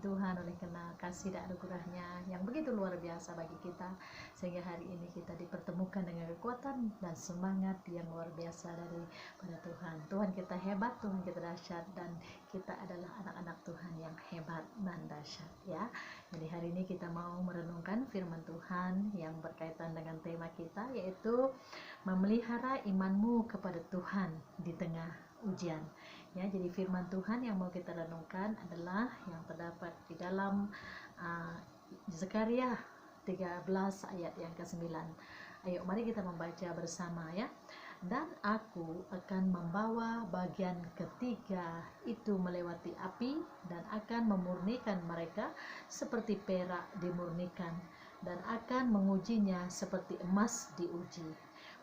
Tuhan oleh karena kasih dan anugerahnya yang begitu luar biasa bagi kita, sehingga hari ini kita dipertemukan dengan kekuatan dan semangat yang luar biasa daripada Tuhan. Tuhan kita hebat, Tuhan kita dahsyat, dan kita adalah anak-anak Tuhan yang hebat dan dahsyat ya. Jadi hari ini kita mau merenungkan firman Tuhan yang berkaitan dengan tema kita, yaitu memelihara imanmu kepada Tuhan di tengah ujian. Ya, jadi firman Tuhan yang mau kita renungkan adalah yang terdapat di dalam Zakaria 13 ayat yang ke-9. Ayo mari kita membaca bersama ya. Dan aku akan membawa bagian ketiga itu melewati api dan akan memurnikan mereka seperti perak dimurnikan dan akan mengujinya seperti emas diuji.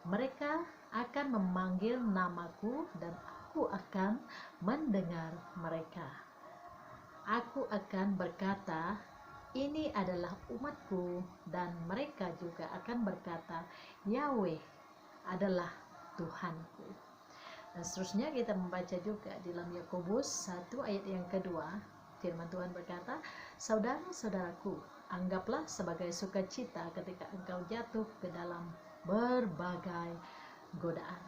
Mereka akan memanggil namaku dan aku akan mendengar mereka. Aku akan berkata, ini adalah umatku, dan mereka juga akan berkata, Yahweh adalah Tuhanku. Dan seterusnya kita membaca juga di dalam Yakobus 1 ayat yang kedua. Firman Tuhan berkata, saudara-saudaraku, anggaplah sebagai sukacita ketika engkau jatuh ke dalam berbagai godaan.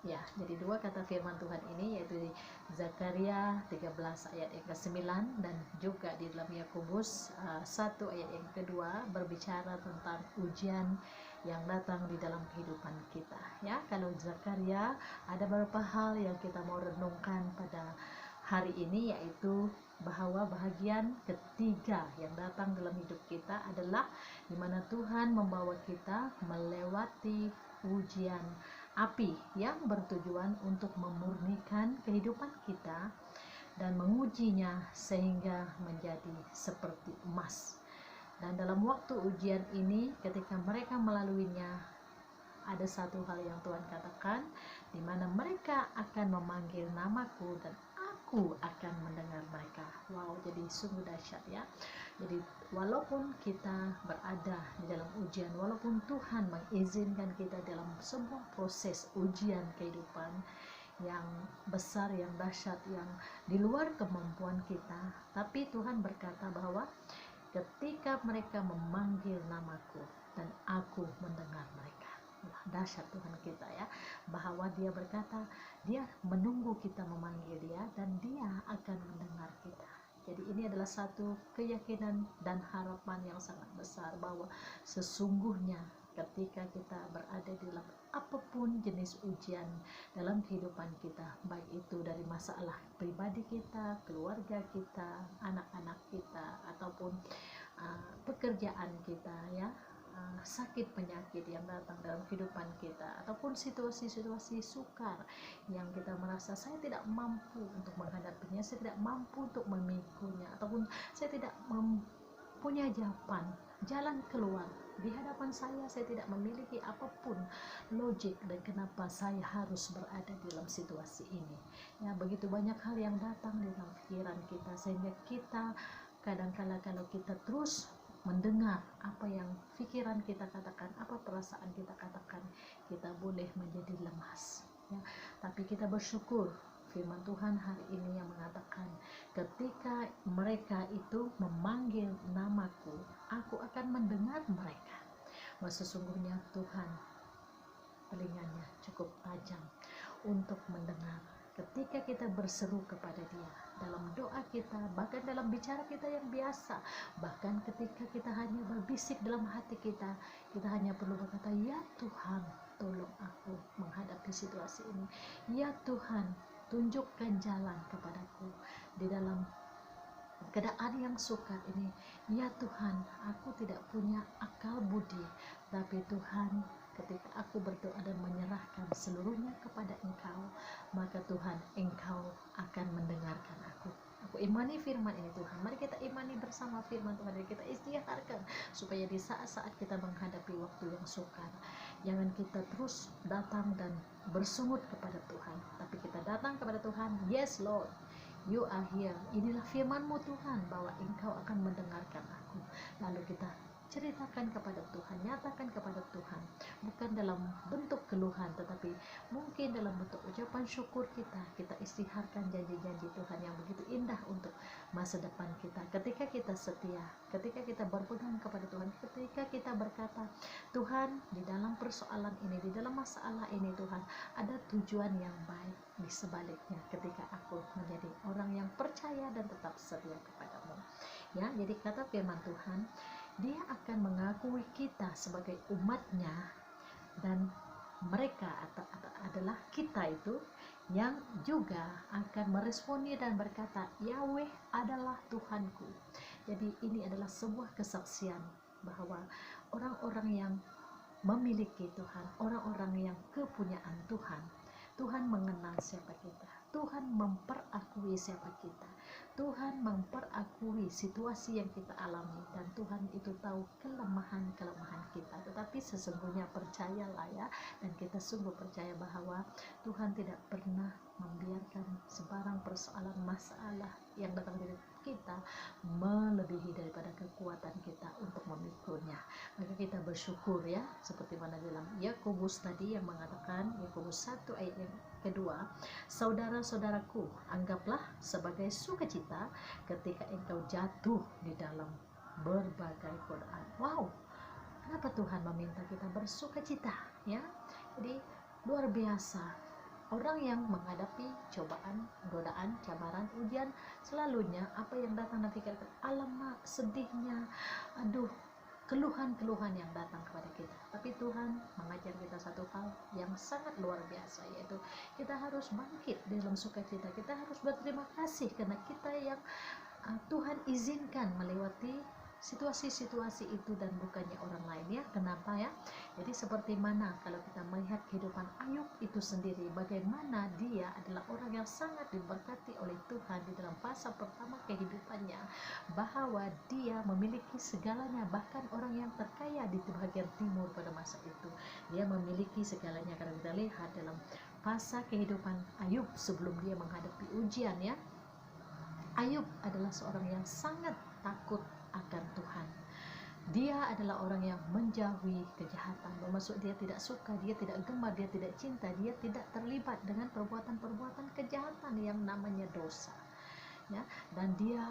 Ya, jadi dua kata firman Tuhan ini yaitu di Zakaria 13 ayat yang ke-9 dan juga di dalam Yakobus 1 ayat yang kedua berbicara tentang ujian yang datang di dalam kehidupan kita. Ya, kalau Zakaria ada beberapa hal yang kita mau renungkan pada hari ini, yaitu bahwa bahagian ketiga yang datang dalam hidup kita adalah di mana Tuhan membawa kita melewati ujian api yang bertujuan untuk memurnikan kehidupan kita dan mengujinya sehingga menjadi seperti emas. Dan dalam waktu ujian ini, ketika mereka melaluinya, ada satu hal yang Tuhan katakan, di mana mereka akan memanggil namaku dan aku akan mendengar mereka. Wow, jadi sungguh dahsyat ya. Jadi walaupun kita berada di dalam ujian, walaupun Tuhan mengizinkan kita dalam sebuah proses ujian kehidupan yang besar, yang dahsyat, yang di luar kemampuan kita, tapi Tuhan berkata bahwa ketika mereka memanggil namaku dan aku mendengar mereka. Wah, dahsyat Tuhan kita ya, bahwa dia berkata dia menunggu kita memanggil dia dan dia akan mendengar kita. Jadi ini adalah satu keyakinan dan harapan yang sangat besar bahwa sesungguhnya ketika kita berada di dalam apapun jenis ujian dalam kehidupan kita, baik itu dari masalah pribadi kita, keluarga kita, anak-anak kita, ataupun pekerjaan kita ya, sakit penyakit yang datang dalam kehidupan kita, ataupun situasi-situasi sukar yang kita merasa saya tidak mampu untuk menghadapinya, saya tidak mampu untuk memikunya, ataupun saya tidak mempunyai jalan keluar di hadapan saya tidak memiliki apapun logik dan kenapa saya harus berada di dalam situasi ini ya. Begitu banyak hal yang datang di dalam pikiran kita, sehingga kita kadang-kala kalau kita terus mendengar apa yang pikiran kita katakan, apa perasaan kita katakan, kita boleh menjadi lemas ya. Tapi kita bersyukur firman Tuhan hari ini yang mengatakan, ketika mereka itu memanggil namaku, aku akan mendengar mereka. Bahwa sesungguhnya Tuhan telinganya cukup tajam untuk mendengar ketika kita berseru kepada dia dalam doa kita, bahkan dalam bicara kita yang biasa, bahkan ketika kita hanya berbisik dalam hati kita, kita hanya perlu berkata, ya Tuhan, tolong aku menghadapi situasi ini, ya Tuhan, tunjukkan jalan kepadaku di dalam keadaan yang sukar ini, ya Tuhan, aku tidak punya akal budi, tapi Tuhan, ketika aku berdoa dan menyerahkan seluruhnya kepada Engkau, maka Tuhan, Engkau akan mendengarkan aku. Aku imani firman ini Tuhan. Mari kita imani bersama firman Tuhan, dan kita istiharkan supaya di saat-saat kita menghadapi waktu yang sukar, jangan kita terus datang dan bersungut kepada Tuhan, tapi kita datang kepada Tuhan, yes Lord, you are here. Inilah firman-Mu Tuhan, bahwa Engkau akan mendengarkan aku. Lalu kita ceritakan kepada Tuhan, nyatakan kepada Tuhan, bukan dalam bentuk keluhan, tetapi mungkin dalam bentuk ucapan syukur kita isytiharkan janji-janji Tuhan yang begitu indah untuk masa depan kita. Ketika kita setia, ketika kita berpegang kepada Tuhan, ketika kita berkata, Tuhan, di dalam persoalan ini, di dalam masalah ini, Tuhan, ada tujuan yang baik di sebaliknya. Ketika aku menjadi orang yang percaya dan tetap setia kepadamu, ya. Jadi kata firman Tuhan, Dia akan mengakui kita sebagai umatnya, dan mereka adalah kita itu yang juga akan meresponi dan berkata, Yahweh adalah Tuhanku. Jadi ini adalah sebuah kesaksian bahwa orang-orang yang memiliki Tuhan, orang-orang yang kepunyaan Tuhan, Tuhan mengenal siapa kita, Tuhan memperakui siapa kita, Tuhan memperakui situasi yang kita alami, dan Tuhan itu tahu kelemahan-kelemahan kita. Tetapi sesungguhnya percayalah ya, dan kita sungguh percaya bahwa Tuhan tidak pernah membiarkan sebarang persoalan masalah yang datang dari kita melebihi daripada kekuatan kita untuk memikulnya. Maka kita bersyukur ya, seperti mana dalam Yakobus tadi yang mengatakan, Yakobus 1 ayat yang kedua, saudara-saudaraku, anggaplah sebagai sukacita ketika engkau jatuh di dalam berbagai godaan. Wow, kenapa Tuhan meminta kita bersukacita ya? Jadi luar biasa. Orang yang menghadapi cobaan, godaan, cabaran, ujian, selalunya apa yang datang nanti kita, alamak sedihnya, aduh, keluhan-keluhan yang datang kepada kita. Tapi Tuhan mengajar kita satu hal yang sangat luar biasa, yaitu kita harus bangkit dalam sukacita. Kita harus berterima kasih karena kita yang Tuhan izinkan melewati situasi-situasi itu dan bukannya orang lain ya. Kenapa ya? Jadi seperti mana kalau kita melihat kehidupan Ayub itu sendiri, bagaimana dia adalah orang yang sangat diberkati oleh Tuhan di dalam fase pertama kehidupannya, bahwa dia memiliki segalanya, bahkan orang yang terkaya di bagian timur pada masa itu, dia memiliki segalanya. Karena kita lihat dalam fase kehidupan Ayub sebelum dia menghadapi ujian ya, Ayub adalah seorang yang sangat takut akan Tuhan. Dia adalah orang yang menjauhi kejahatan, bermaksud dia tidak suka, dia tidak gemar, dia tidak cinta, dia tidak terlibat dengan perbuatan-perbuatan kejahatan yang namanya dosa ya. Dan dia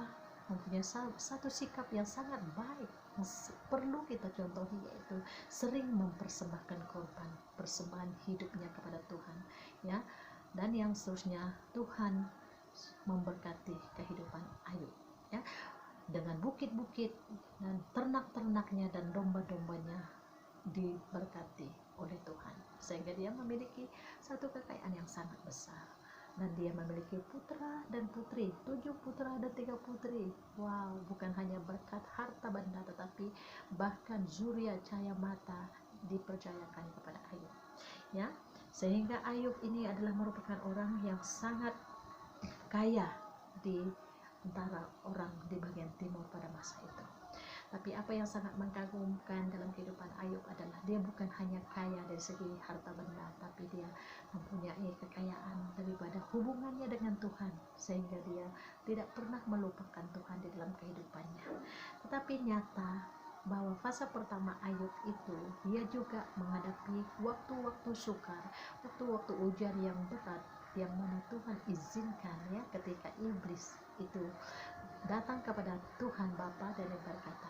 mempunyai satu sikap yang sangat baik yang perlu kita contohi, yaitu sering mempersembahkan korban, persembahan hidupnya kepada Tuhan ya. Dan yang seterusnya, Tuhan memberkati kehidupan Ayub ya, dengan bukit-bukit dan ternak-ternaknya dan domba-dombanya diberkati oleh Tuhan, sehingga dia memiliki satu kekayaan yang sangat besar. Dan dia memiliki putra dan putri, 7 putra dan 3 putri. Wow, bukan hanya berkat harta benda, tetapi bahkan zuriat cahaya mata dipercayakan kepada Ayub ya. Sehingga Ayub ini adalah merupakan orang yang sangat kaya di antara orang di bagian timur pada masa itu. Tapi apa yang sangat mengagumkan dalam kehidupan Ayub adalah dia bukan hanya kaya dari segi harta benda, tapi dia mempunyai kekayaan daripada hubungannya dengan Tuhan, sehingga dia tidak pernah melupakan Tuhan di dalam kehidupannya. Tetapi nyata bahwa fase pertama Ayub itu dia juga menghadapi waktu-waktu sukar, waktu-waktu ujian yang berat, yang mana Tuhan izinkan ya, ketika iblis itu datang kepada Tuhan Bapa dan berkata,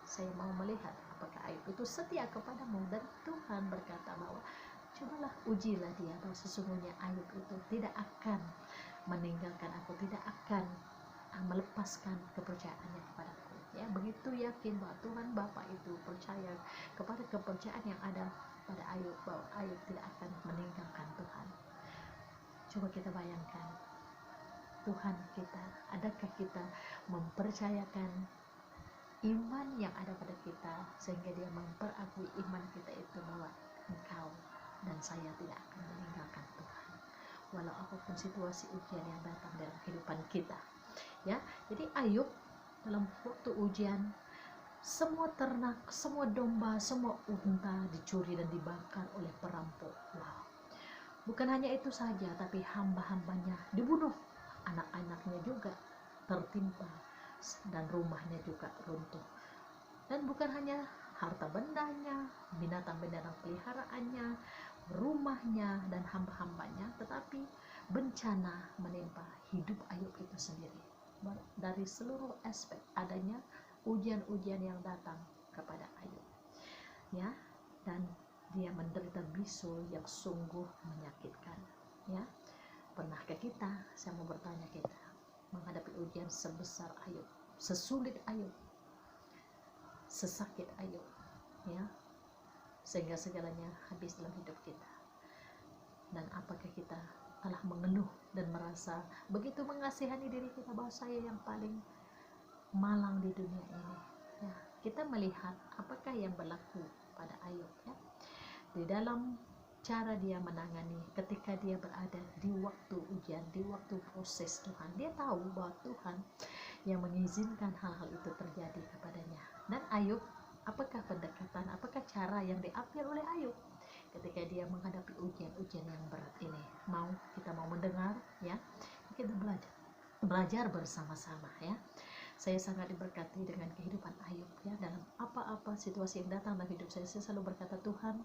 saya mau melihat apakah Ayub itu setia kepadamu. Dan Tuhan berkata bahwa cobalah ujilah dia, bahwa sesungguhnya Ayub itu tidak akan meninggalkan aku, tidak akan melepaskan kepercayaannya kepadaku ya. Begitu yakin bahwa Tuhan Bapa itu percaya kepada kepercayaan yang ada pada Ayub, bahwa Ayub tidak akan meninggalkan Tuhan. Coba kita bayangkan Tuhan kita, adakah kita mempercayakan iman yang ada pada kita, sehingga dia memperakui iman kita itu bahwa engkau dan saya tidak akan meninggalkan Tuhan walau apapun situasi ujian yang datang dalam kehidupan kita ya. Jadi Ayub dalam waktu ujian, semua ternak, semua domba, semua unta dicuri dan dibakar oleh perampok. Wow. Bukan hanya itu saja, tapi hamba-hambanya dibunuh, anak-anaknya juga tertimpa, dan rumahnya juga runtuh. Dan bukan hanya harta bendanya, binatang-binatang peliharaannya, rumahnya, dan hamba-hambanya, tetapi bencana menimpa hidup Ayub itu sendiri. Dari seluruh aspek adanya ujian-ujian yang datang kepada Ayub, ya, dan dia menderita bisul yang sungguh menyakitkan, ya. Pernahkah kita, saya mau bertanya, kita menghadapi ujian sebesar Ayub, sesulit Ayub, sesakit Ayub, ya, sehingga segalanya habis dalam hidup kita? Dan apakah kita telah mengeluh dan merasa begitu mengasihani diri kita bahwa saya yang paling malang di dunia ini, ya? Kita melihat apakah yang berlaku pada Ayub, ya, di dalam cara dia menangani ketika dia berada di waktu ujian, di waktu proses Tuhan. Dia tahu bahwa Tuhan yang mengizinkan hal-hal itu terjadi kepadanya. Dan Ayub, apakah pendekatan, apakah cara yang diambil oleh Ayub ketika dia menghadapi ujian-ujian yang berat ini? Kita mau mendengar, ya, kita belajar bersama-sama, ya. Saya sangat diberkati dengan kehidupan Ayub, ya. Dalam apa-apa situasi yang datang dalam hidup saya selalu berkata, Tuhan,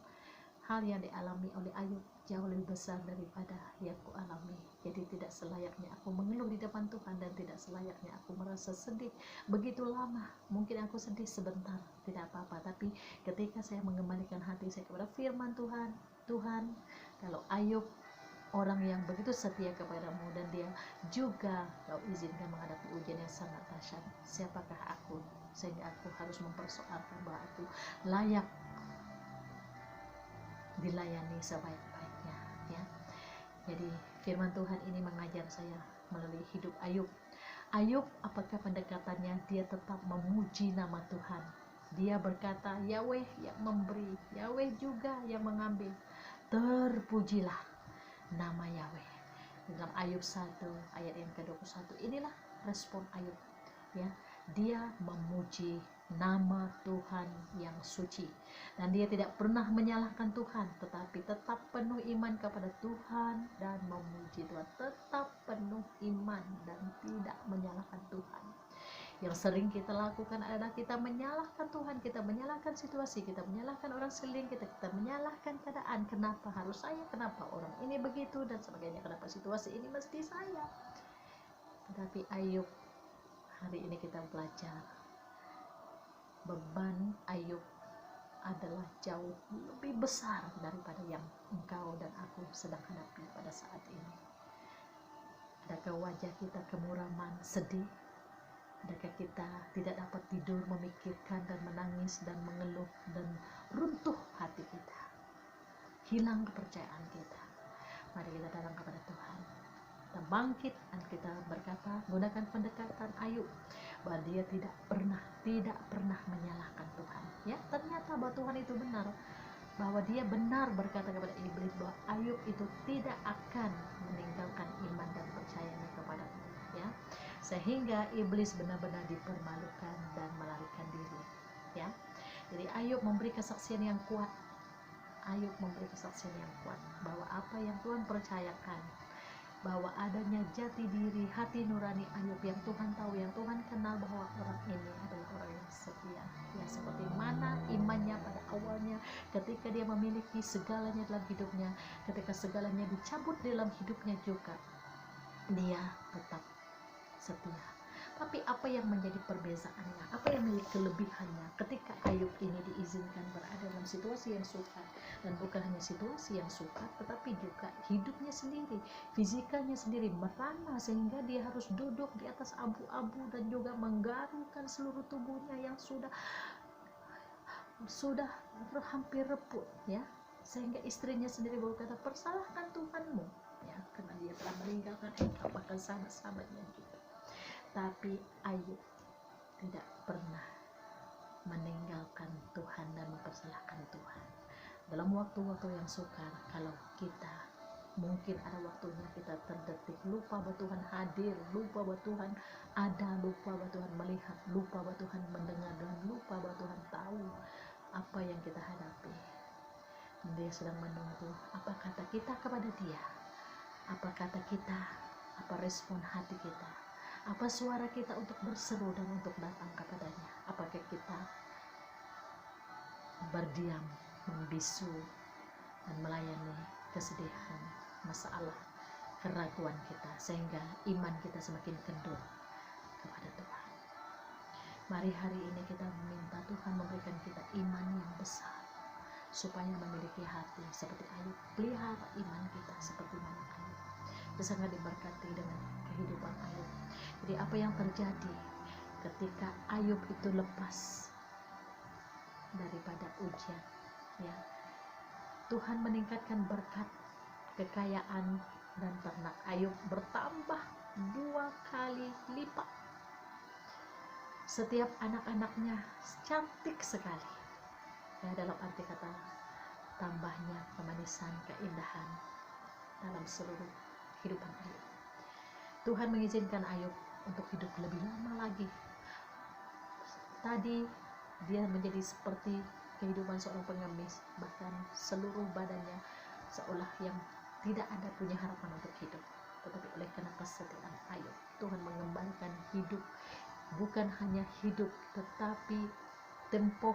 hal yang dialami oleh Ayub jauh lebih besar daripada yang ku alami. Jadi tidak selayaknya aku mengeluh di depan Tuhan, dan tidak selayaknya aku merasa sedih begitu lama. Mungkin aku sedih sebentar, tidak apa-apa, tapi ketika saya mengembalikan hati saya kepada firman Tuhan, Tuhan, kalau Ayub orang yang begitu setia kepadamu, dan dia juga kau izinkan menghadapi ujian yang sangat dahsyat, siapakah aku sehingga aku harus mempersoalkan bahwa aku layak dilayani sebaik-baiknya, ya. Jadi firman Tuhan ini mengajar saya melalui hidup Ayub. Ayub, apakah pendekatannya? Dia tetap memuji nama Tuhan. Dia berkata, Yahweh yang memberi, Yahweh juga yang mengambil. Terpujilah nama Yahweh. Dalam Ayub 1 ayat yang ke-21, inilah respon Ayub, ya. Dia memuji nama Tuhan yang suci, dan dia tidak pernah menyalahkan Tuhan, tetapi tetap penuh iman kepada Tuhan dan memuji Tuhan. Tetap penuh iman dan tidak menyalahkan Tuhan. Yang sering kita lakukan adalah kita menyalahkan Tuhan, kita menyalahkan situasi, kita menyalahkan orang sekeliling kita, kita menyalahkan keadaan. Kenapa harus saya? Kenapa orang ini begitu dan sebagainya? Kenapa situasi ini mesti saya? Tetapi Ayub, hari ini kita belajar beban Ayub adalah jauh lebih besar daripada yang engkau dan aku sedang hadapi pada saat ini. Adakah wajah kita kemuraman, sedih? Adakah kita tidak dapat tidur memikirkan dan menangis dan mengeluh dan runtuh hati kita, hilang kepercayaan kita? Mari kita datang kepada Tuhan, kita bangkit dan kita berkata, gunakan pendekatan Ayub, bahwa dia tidak pernah menyalahkan Tuhan, ya. Ternyata bahwa Tuhan itu benar, bahwa dia benar berkata kepada iblis bahwa Ayub itu tidak akan meninggalkan iman dan percayanya kepada-Mu, ya, sehingga iblis benar-benar dipermalukan dan melarikan diri, ya. Jadi Ayub memberi kesaksian yang kuat. Ayub memberi kesaksian yang kuat bahwa apa yang Tuhan percayakan, bahwa adanya jati diri, hati nurani Ayub yang Tuhan tahu, yang Tuhan kenal, bahwa orang ini adalah orang yang setia, ya. Seperti mana imannya pada awalnya ketika dia memiliki segalanya dalam hidupnya, ketika segalanya dicabut dalam hidupnya juga, dia tetap setia. Tapi apa yang menjadi perbezaannya, apa yang menjadi kelebihannya ketika Ayub ini diizinkan berada dalam situasi yang sukar, dan bukan hanya situasi yang sukar, tetapi juga hidupnya sendiri, fisikanya sendiri merana, sehingga dia harus duduk di atas abu-abu dan juga menggarukan seluruh tubuhnya yang sudah hampir reput, ya. Sehingga istrinya sendiri berkata, persalahkan Tuhanmu, ya, karena dia telah meninggalkan engkau, bahkan sahabat-sahabatnya juga. Tapi Ayub tidak pernah meninggalkan Tuhan dan mempersalahkan Tuhan. Dalam waktu-waktu yang sukar, kalau kita mungkin ada waktunya kita terdetik lupa bahwa Tuhan hadir, lupa bahwa Tuhan ada, lupa bahwa Tuhan melihat, lupa bahwa Tuhan mendengar, dan lupa bahwa Tuhan tahu apa yang kita hadapi. Dia sedang menunggu apa kata kita kepada Dia, apa kata kita, apa respon hati kita, apa suara kita untuk berseru dan untuk datang kepadanya. Apakah kita berdiam, membisu, dan melayani kesedihan, masalah, keraguan kita, sehingga iman kita semakin kendur kepada Tuhan. Mari hari ini kita meminta Tuhan memberikan kita iman yang besar, supaya memiliki hati seperti Ayub. Pelihara iman kita seperti mana Ayub. Kita sangat diberkati dengan kehidupan Ayub. Jadi apa yang terjadi ketika Ayub itu lepas daripada ujian, ya, Tuhan meningkatkan berkat, kekayaan dan ternak Ayub bertambah 2 kali lipat. Setiap anak-anaknya cantik sekali, ya, dalam arti kata tambahnya kemanisan, keindahan dalam seluruh kehidupan Ayub. Tuhan mengizinkan Ayub untuk hidup lebih lama lagi. Tadi dia menjadi seperti kehidupan seorang pengemis, bahkan seluruh badannya seolah yang tidak ada punya harapan untuk hidup. Tetapi oleh karena kesetiaan Ayub, Tuhan mengembalikan hidup, bukan hanya hidup, tetapi tempo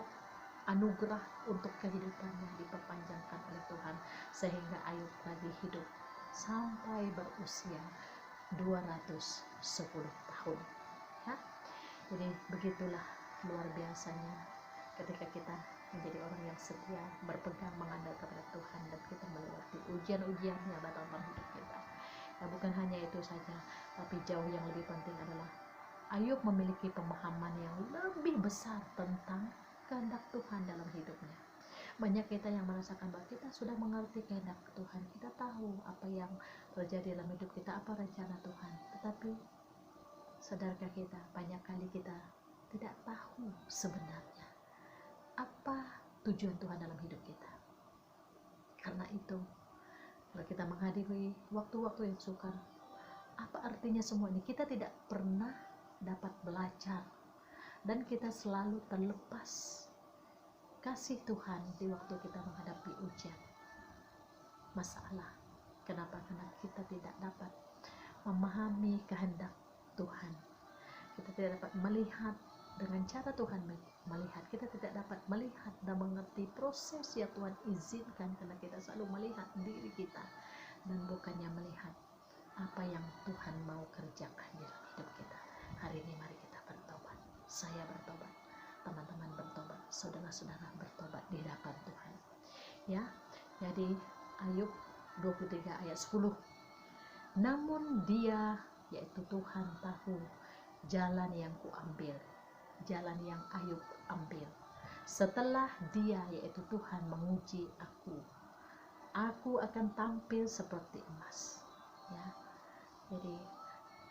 anugerah untuk kehidupannya diperpanjangkan oleh Tuhan, sehingga Ayub lagi hidup sampai berusia 210 tahun, ya. Jadi begitulah luar biasanya ketika kita menjadi orang yang setia, berpegang, mengandalkan kepada Tuhan, dan kita melewati ujian-ujian yang datang dalam hidup kita. Ya, bukan hanya itu saja, tapi jauh yang lebih penting adalah Ayub memiliki pemahaman yang lebih besar tentang kehendak Tuhan dalam hidupnya. Banyak kita yang merasakan bahwa kita sudah mengerti kehendak Tuhan, kita tahu apa yang terjadi dalam hidup kita, apa rencana Tuhan, tetapi sadarkah kita, banyak kali kita tidak tahu sebenarnya apa tujuan Tuhan dalam hidup kita. Karena itu, kalau kita menghadiri waktu-waktu yang sukar, apa artinya semua ini? Kita tidak pernah dapat belajar, dan kita selalu terlepas kasih Tuhan di waktu kita menghadapi ujian, masalah. Kenapa? Karena kita tidak dapat memahami kehendak Tuhan. Kita tidak dapat melihat dengan cara Tuhan melihat. Kita tidak dapat melihat dan mengerti proses yang Tuhan izinkan, karena kita selalu melihat diri kita dan bukannya melihat apa yang Tuhan mau kerjakan di dalam hidup kita. Hari ini mari kita bertobat. Saya bertobat, teman-teman bertobat, saudara-saudara bertobat di hadapan Tuhan, ya. Jadi Ayub 23 ayat 10, namun dia, yaitu Tuhan, tahu jalan yang kuambil, jalan yang Ayub ambil. Setelah dia, yaitu Tuhan, menguji aku akan tampil seperti emas, ya. Jadi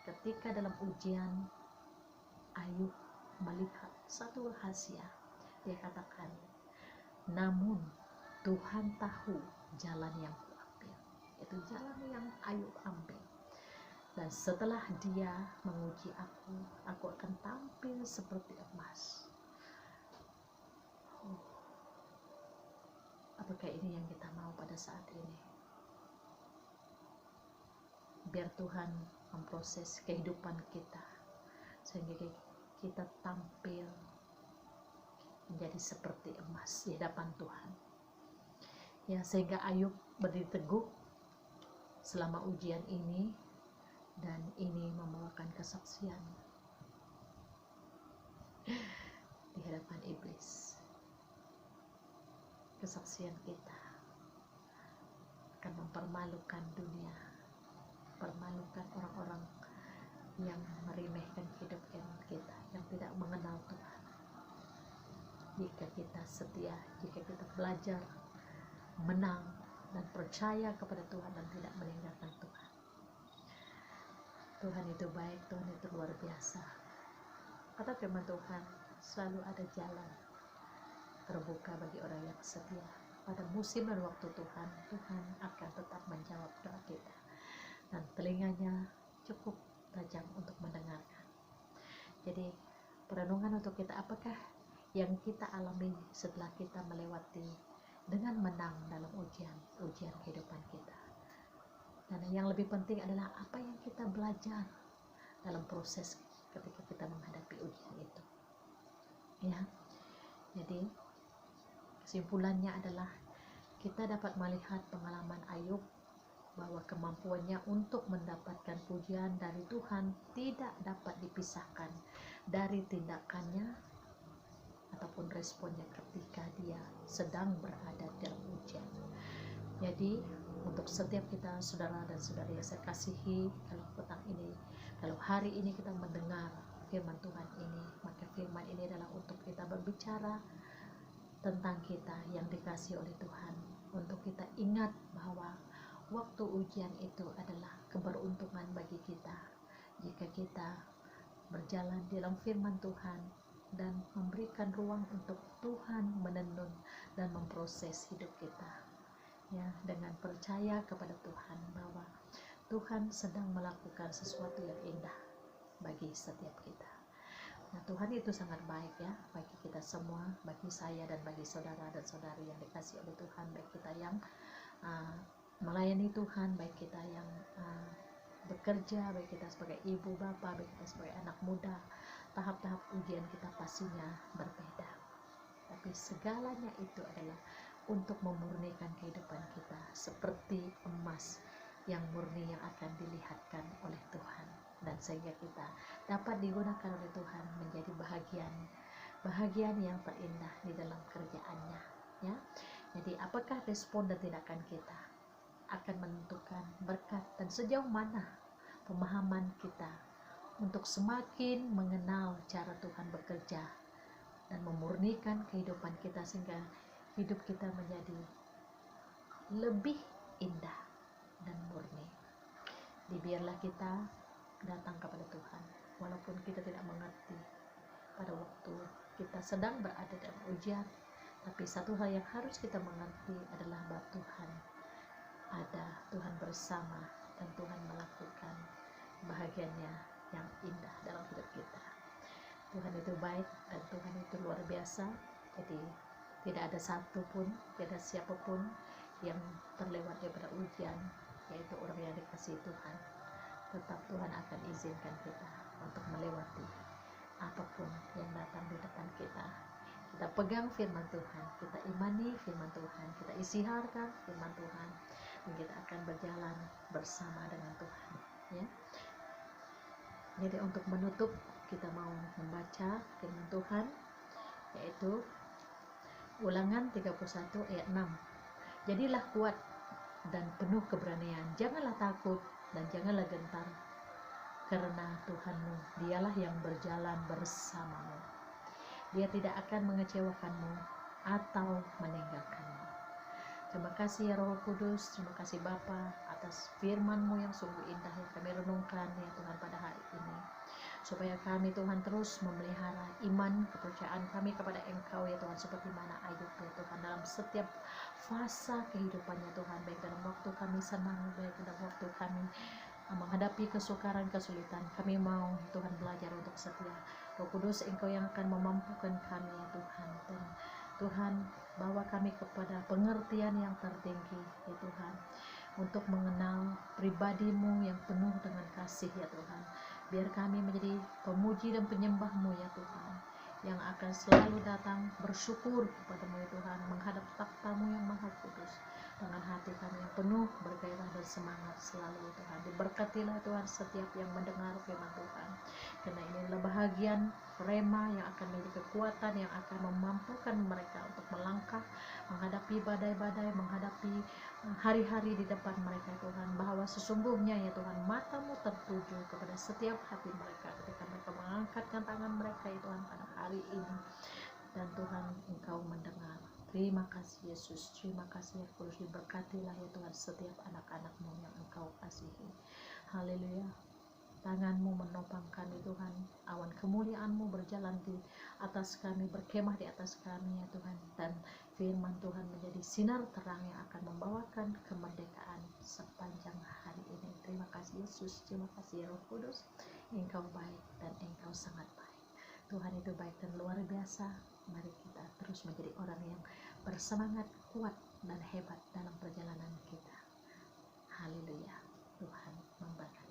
ketika dalam ujian, Ayub melihat satu rahasia. Dia katakan, namun Tuhan tahu jalan yang kuambil, itu jalan yang Ayub ambil. Dan setelah dia menguji aku akan tampil seperti emas. Apakah ini yang kita mau pada saat ini? Biar Tuhan memproses kehidupan kita, sehingga kita tampil menjadi seperti emas di hadapan Tuhan, ya. Sehingga Ayub berdiri teguh selama ujian ini, dan ini membawakan kesaksian di hadapan iblis. Kesaksian kita akan mempermalukan dunia, permalukan orang-orang yang meremehkan hidup kita, yang tidak mengenal Tuhan. Jika kita setia, jika kita belajar menang dan percaya kepada Tuhan dan tidak meninggalkan Tuhan. Tuhan itu baik, Tuhan itu luar biasa. Kata firman Tuhan, selalu ada jalan terbuka bagi orang yang setia. Pada musim dan waktu Tuhan akan tetap menjawab doa kita, dan telinganya cukup tajam untuk mendengarkan. Jadi perenungan untuk kita, apakah yang kita alami setelah kita melewati dengan menang dalam ujian kehidupan kita. Dan yang lebih penting adalah apa yang kita belajar dalam proses ketika kita menghadapi ujian itu, ya. Jadi kesimpulannya adalah kita dapat melihat pengalaman Ayub bahwa kemampuannya untuk mendapatkan pujian dari Tuhan tidak dapat dipisahkan dari tindakannya ataupun responnya ketika dia sedang berada dalam ujian. Jadi untuk setiap kita saudara dan saudari yang saya kasihi, kalau hari ini kita mendengar firman Tuhan ini, maka firman ini adalah untuk kita berbicara tentang kita yang dikasihi oleh Tuhan, untuk kita ingat bahwa waktu ujian itu adalah keberuntungan bagi kita jika kita berjalan dalam firman Tuhan dan memberikan ruang untuk Tuhan menenun dan memproses hidup kita, ya, dengan percaya kepada Tuhan bahwa Tuhan sedang melakukan sesuatu yang indah bagi setiap kita. Nah, Tuhan itu sangat baik ya bagi kita semua, bagi saya dan bagi saudara dan saudari yang dikasihi oleh Tuhan, baik kita yang melayani Tuhan, baik kita yang bekerja, baik kita sebagai ibu bapak, baik kita sebagai anak muda. Tahap-tahap ujian kita pastinya berbeda, tapi segalanya itu adalah untuk memurnikan kehidupan kita seperti emas yang murni yang akan dilihatkan oleh Tuhan, dan sehingga kita dapat digunakan oleh Tuhan menjadi bahagian yang terindah di dalam kerjaannya, ya. Jadi apakah respon dan tindakan kita akan menentukan berkat dan sejauh mana pemahaman kita untuk semakin mengenal cara Tuhan bekerja dan memurnikan kehidupan kita sehingga hidup kita menjadi lebih indah dan murni. Biarlah kita datang kepada Tuhan walaupun kita tidak mengerti pada waktu kita sedang berada dalam ujian, tapi satu hal yang harus kita mengerti adalah bahwa Tuhan ada, Tuhan bersama, dan Tuhan melakukan bahagiannya yang indah dalam hidup kita. Tuhan itu baik dan Tuhan itu luar biasa. Jadi tidak ada satupun, tidak ada siapapun yang terlewat daripada ujian, yaitu orang yang dikasihi Tuhan. Tetap Tuhan akan izinkan kita untuk melewati apapun yang datang di depan kita. Kita pegang firman Tuhan, kita imani firman Tuhan, kita isiharkan firman Tuhan, dan kita akan berjalan bersama dengan Tuhan, ya. Jadi untuk menutup, kita mau membaca firman Tuhan, yaitu Ulangan 31 ayat 6. Jadilah kuat dan penuh keberanian, janganlah takut dan janganlah gentar, karena Tuhanmu, dialah yang berjalan bersamamu. Dia tidak akan mengecewakanmu atau meninggalkanmu. Terima kasih ya Roh Kudus, terima kasih Bapa atas firman-Mu yang sungguh indah yang kami renungkan ya Tuhan pada hari ini. Supaya kami Tuhan terus memelihara iman kepercayaan kami kepada Engkau ya Tuhan, seperti mana Ayub ya Tuhan dalam setiap fase kehidupannya Tuhan, baik dalam waktu kami senang, baik dalam waktu kami menghadapi kesukaran, kesulitan, kami mau Tuhan belajar untuk setia. Roh Kudus, Engkau yang akan memampukan kami ya Tuhan, dan Tuhan bawa kami kepada pengertian yang tertinggi ya Tuhan, untuk mengenal pribadi-Mu yang penuh dengan kasih ya Tuhan. Biar kami menjadi pemuji dan penyembah-Mu ya Tuhan, yang akan selalu datang bersyukur kepada-Mu ya Tuhan, menghadap takhta-Mu yang maha kudus dengan hati kami yang penuh bergairah dan semangat selalu ya Tuhan. Diberkatilah Tuhan setiap yang mendengar firman Tuhan, karena ini adalah bahagian rema yang akan menjadi kekuatan yang akan memampukan mereka untuk melangkah menghadapi badai-badai, menghadapi hari-hari di depan mereka Tuhan, bahwa sesungguhnya ya Tuhan mata-Mu tertuju kepada setiap hati mereka ketika mereka mengangkatkan tangan mereka ya Tuhan pada hari ini, dan Tuhan Engkau mendengar. Terima kasih Yesus, terima kasih ya Kudus. Diberkatilah ya Tuhan setiap anak-anak-Mu yang Engkau kasihi. Haleluya. Tangan-Mu menopang kami Tuhan, awan kemuliaan-Mu berjalan di atas kami, berkemah di atas kami ya Tuhan, dan firman Tuhan menjadi sinar terang yang akan membawakan kemerdekaan sepanjang hari ini. Terima kasih Yesus, terima kasih ya Roh Kudus. Engkau baik dan Engkau sangat baik. Tuhan itu baik dan luar biasa. Mari kita terus menjadi orang yang bersemangat, kuat dan hebat dalam perjalanan kita. Haleluya. Tuhan memberkati.